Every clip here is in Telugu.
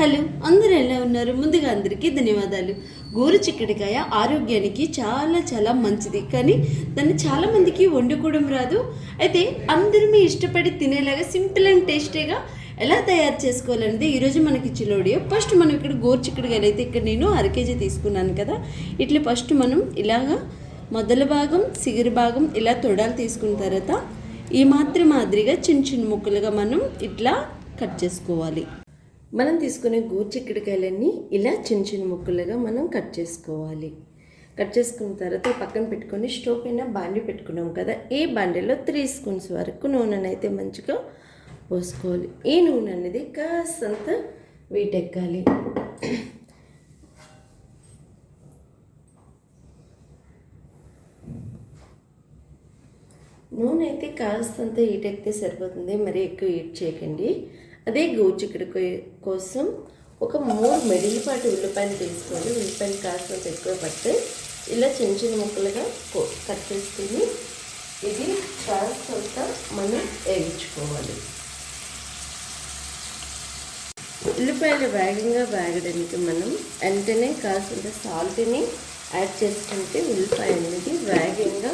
హలో, అందరూ ఎలా ఉన్నారు? ముందుగా అందరికీ ధన్యవాదాలు. గోరుచిక్కుడుకాయ ఆరోగ్యానికి చాలా చాలా మంచిది, కానీ దాన్ని చాలామందికి వండుకోవడం రాదు. అయితే అందరూ ఇష్టపడి తినేలాగా సింపుల్ అండ్ టేస్టీగా ఎలా తయారు చేసుకోవాలనేది ఈరోజు మనకి చిలోడియో. ఫస్ట్ మనం ఇక్కడ గోరుచిక్కుడుకాయలు అయితే ఇక్కడ నేను 1/2 kg తీసుకున్నాను కదా. ఇట్లా ఫస్ట్ మనం ఇలాగా మొదల భాగం సిగురు భాగం ఇలా తొడాలు తీసుకున్న తర్వాత ఈ మాదిరిగా చిన్న చిన్న ముక్కలుగా మనం ఇట్లా కట్ చేసుకోవాలి. మనం తీసుకునే గోరుచిక్కుడుకాయలన్నీ ఇలా చిన్న చిన్న ముక్కలుగా మనం కట్ చేసుకోవాలి. కట్ చేసుకున్న తర్వాత పక్కన పెట్టుకొని స్టవ్ పైన బాండీ పెట్టుకున్నాం కదా. ఈ బాండీలో 3 స్పూన్స్ వరకు నూనెను అయితే మంచిగా పోసుకోవాలి. ఈ నూనె అనేది కాస్తంత వీటెక్కాలి. నూనె అయితే కాస్తంత హీటెక్కితే సరిపోతుంది, మరీ ఎక్కువ హీట్ చేయకండి. అదే గోరుచిక్కుడుకాయ కోసం ఒక 3 మిడిలిపాటి ఉల్లిపాయలు తీసుకోవాలి. ఉల్లిపాయలు కాస్తంత ఎక్కువ పడితే ఇలా చిన్న చిన్న ముక్కలుగా కట్ చేసుకుని ఇది కాస్తంత మనం వేయించుకోవాలి. ఉల్లిపాయలు వేగంగా వేగడానికి మనం వెంటనే కాస్తంత సాల్ట్ని యాడ్ చేసుకుంటే ఉల్లిపాయ అనేది వేగంగా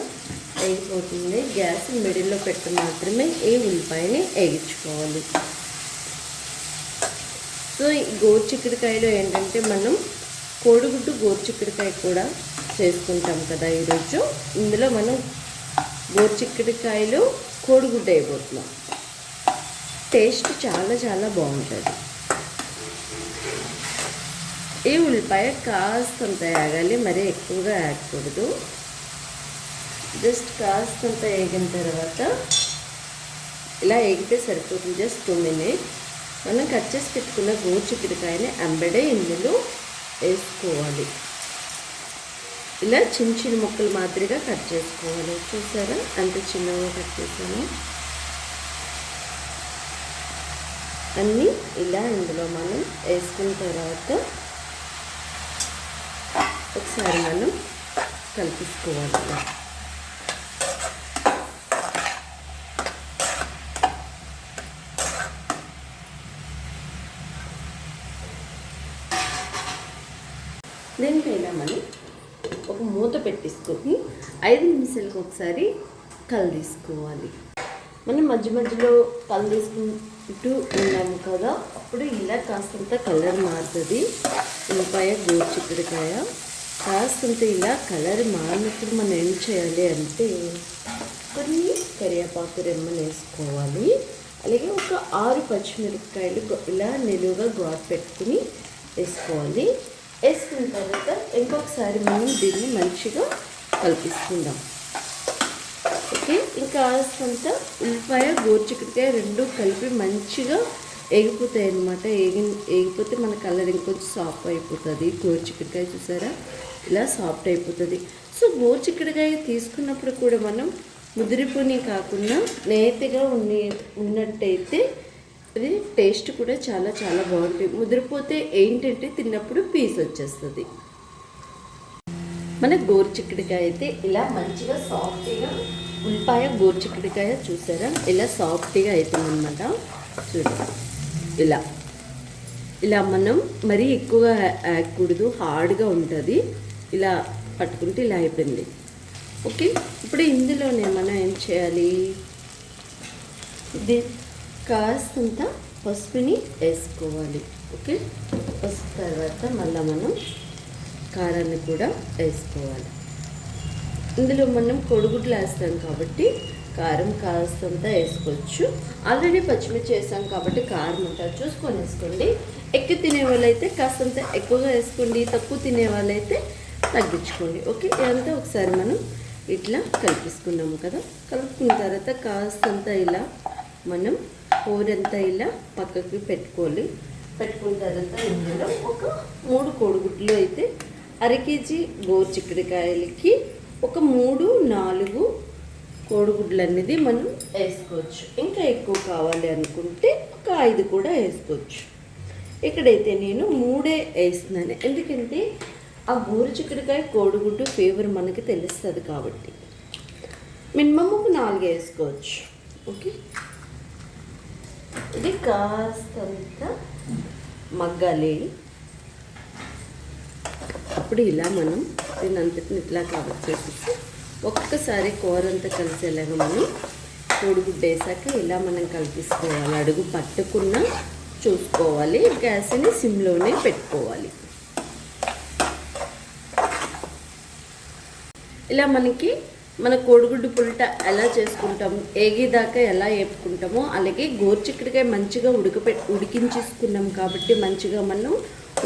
వేగిపోతుంది. గ్యాస్ మిడిల్లో పెట్టి మాత్రమే ఈ ఉల్లిపాయని వేయించుకోవాలి. సో ఈ గోరుచిక్కుడుకాయలో ఏంటంటే మనం కోడిగుడ్డు గోరుచిక్కుడుకాయ కూడా చేసుకుంటాం కదా ఈరోజు. ఇందులో మనం గోరుచిక్కుడుకాయలో కోడిగుడ్డు అయిపోతున్నాం. టేస్ట్ చాలా చాలా బాగుంటుంది. ఈ ఉల్లిపాయ కాస్తంత వేగాలి, మరీ ఎక్కువగా వేయకూడదు. జస్ట్ కాస్తంత వేగిన తర్వాత ఇలా వేగితే సరిపోతుంది. జస్ట్ 2 minutes మనం కట్ చేసి పెట్టుకున్న గోరుచిక్కుడుకాయని అంబడే ఇందులో వేసుకోవాలి. ఇలా చిన్న చిన్న ముక్కలు మాదిరిగా కట్ చేసుకోవాలి. చూసారా అంత చిన్నగా కట్ చేసాను. అన్నీ ఇలా ఇందులో మనం వేసుకున్న తర్వాత ఒకసారి మనం కలిపేసుకోవాలి. దీనిపైన మనం ఒక మూత పెట్టేసుకొని 5 నిమిషాలకు ఒకసారి తీసుకోవాలి. మనం మధ్య మధ్యలో తీసుకుంటూ ఉన్నాము కదా, అప్పుడు ఇలా కాస్తంత కలర్ మారుతుంది. ఉల్లిపాయ గోరుచిక్కుడుకాయ కాస్తంత ఇలా కలర్ మారినప్పుడు మనం ఏం చేయాలి అంటే కొన్ని కరివేపాకు రెమ్మలు వేసుకోవాలి. అలాగే ఒక 6 పచ్చిమిరపకాయలు ఇలా నిలువుగా ఘాటు పెట్టుకుని వేసుకోవాలి. వేసుకున్న తర్వాత ఇంకొకసారి మనం దీన్ని మంచిగా కలిపిస్తున్నాం. ఓకే, ఇంకా కాస్తంత ఉల్లిపాయ గోరుచిక్కుడుకాయ 2 కలిపి మంచిగా వేగిపోతాయి అన్నమాట. వేగిపోతే మన కలర్ ఇంకొంచెం సాఫ్ట్ అయిపోతుంది. గోరుచిక్కుడుకాయ చూసారా ఇలా సాఫ్ట్ అయిపోతుంది. సో గోరుచిక్కుడుకాయ తీసుకున్నప్పుడు కూడా మనం ముదిరిపోని కాకుండా నేతిగా ఉన్నట్టయితే అది టేస్ట్ కూడా చాలా చాలా బాగుంటుంది. ముదిరిపోతే ఏంటంటే తిన్నప్పుడు పీస్ వచ్చేస్తుంది. మన గోరుచిక్కుడుకాయ అయితే ఇలా మంచిగా సాఫ్ట్గా ఉల్లిపాయ గోరుచిక్కుడుకాయ చూసారా ఇలా సాఫ్ట్గా అవుతుందన్నమాట. చూడండి ఇలా ఇలా మనం మరీ ఎక్కువగా వేయకూడదు, హార్డ్గా ఉంటుంది. ఇలా పట్టుకుంటే ఇలా అయిపోయింది. ఓకే, ఇప్పుడు ఇందులోనే మనం ఏం చేయాలి, ఇది కాస్తంత పసుపుని వేసుకోవాలి. ఓకే, పసుపు తర్వాత మళ్ళీ మనం కారాన్ని కూడా వేసుకోవాలి. ఇందులో మనం కోడిగుడ్లు వేస్తాం కాబట్టి కారం కాస్తంత వేసుకోవచ్చు. ఆల్రెడీ పచ్చిమిర్చి వేసాం కాబట్టి కారం ఉంటుంది, చూసుకొని వేసుకోండి. ఎక్కువ తినే వాళ్ళైతే కాస్తంత ఎక్కువగా వేసుకోండి, తక్కువ తినే వాళ్ళైతే తగ్గించుకోండి. ఓకే, ఇదంతా ఒకసారి మనం ఇట్లా కలిపేసుకున్నాము కదా. కలుపుకున్న తర్వాత కాస్తంత ఇలా మనం కూరంతా ఇలా పక్కకి పెట్టుకోవాలి. పెట్టుకున్న తర్వాత ఇందులో ఒక 3 కోడిగుడ్లు అయితే 1/2 kg గోరుచిక్కుడుకాయలకి ఒక 3-4 కోడిగుడ్లు అనేది మనం వేసుకోవచ్చు. ఇంకా ఎక్కువ కావాలి అనుకుంటే ఒక 5 కూడా వేసుకోవచ్చు. ఇక్కడైతే నేను 3 వేస్తున్నాను, ఎందుకంటే ఆ గోరుచిక్కుడుకాయ కోడిగుడ్డు ఫ్లేవర్ మనకి తెలుస్తుంది కాబట్టి. మినిమం ఒక 4 వేసుకోవచ్చు. ఓకే, ఇది కాస్తంత మగ్గాలి. అప్పుడు ఇలా మనం దీని అంతటిని ఇట్లా కవర్ చేసేసి ఒక్కసారి కూర అంతా కలిసేలాగా మనం కోడిగుడ్డు వేసాక ఇలా మనం కలిపేసుకోవాలి. అడుగు పట్టుకున్న చూసుకోవాలి. గ్యాస్ని సిమ్లోనే పెట్టుకోవాలి. ఇలా మనకి మన కోడిగుడ్డు పుల్ట ఎలా చేసుకుంటాము, ఏగేదాకా ఎలా వేపుకుంటామో అలాగే గోరుచిక్కుడుకాయ మంచిగా ఉడికించేసుకున్నాం కాబట్టి మంచిగా మనం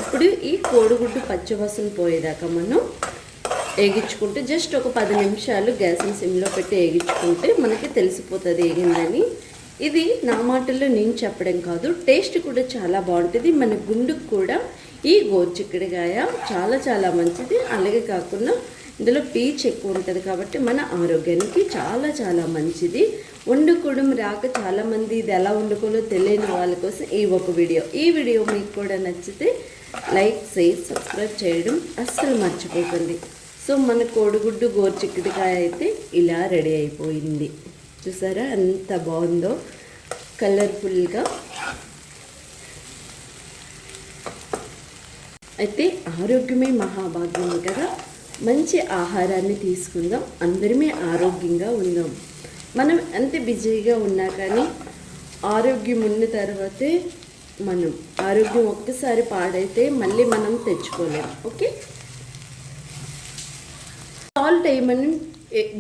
ఇప్పుడు ఈ కోడిగుడ్డు పచ్చివాసన పోయేదాకా మనం వేగించుకుంటే జస్ట్ ఒక 10 నిమిషాలు గ్యాస్ని సిమ్లో పెట్టి వేగించుకుంటే మనకి తెలిసిపోతుంది వేగిందని. ఇది నా మాటల్లో నేను చెప్పడం కాదు, టేస్ట్ కూడా చాలా బాగుంటుంది. మన గుండుకు కూడా ఈ గోరుచిక్కుడుకాయ చాలా చాలా మంచిది. అలాగే కాకుండా ఇందులో పీచు ఎక్కువ ఉంటుంది కాబట్టి మన ఆరోగ్యానికి చాలా చాలా మంచిది. వండుకోవడం రాక చాలామంది ఇది ఎలా వండుకోవాలో తెలియని వాళ్ళ కోసం ఈ ఒక వీడియో. ఈ వీడియో మీకు కూడా నచ్చితే లైక్, షేర్, సబ్స్క్రైబ్ చేయడం అస్సలు మర్చిపోకండి. సో మన కోడిగుడ్డు గోరుచిక్కుడుకాయ అయితే ఇలా రెడీ అయిపోయింది. చూసారా ఎంత బాగుందో, కలర్ఫుల్గా. అయితే ఆరోగ్యమే మహాభాగ్యం కదా. మంచి ఆహారాన్ని తీసుకుందాం, అందరమే ఆరోగ్యంగా ఉందాం. మనం ఎంత బిజీగా ఉన్నా కానీ ఆరోగ్యం ఉన్న తర్వాతే మనం ఆరోగ్యం ఒక్కసారి పాడైతే మళ్ళీ మనం తెచ్చుకోలేము. ఓకే, సాల్ట్ వేయమని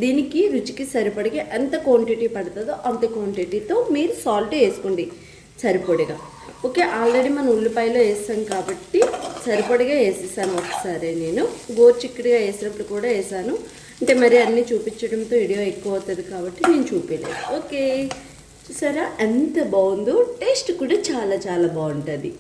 దీనికి రుచికి సరిపడిగా ఎంత క్వాంటిటీ పడుతుందో అంత క్వాంటిటీతో మీరు సాల్ట్ వేసుకోండి సరిపడిగా. ఓకే, ఆల్రెడీ మనం ఉల్లిపాయలో వేస్తాం కాబట్టి సరిపడిగా వేసేసాను. ఒకసారి నేను గోరుచిక్కుడుగా వేసినప్పుడు కూడా వేసాను. అంటే మరి అన్నీ చూపించడంతో వీడియో ఎక్కువ అవుతుంది కాబట్టి నేను చూపించలేదు. ఓకే, చూసారా ఎంత బాగుందో, టేస్ట్ కూడా చాలా చాలా బాగుంటుంది.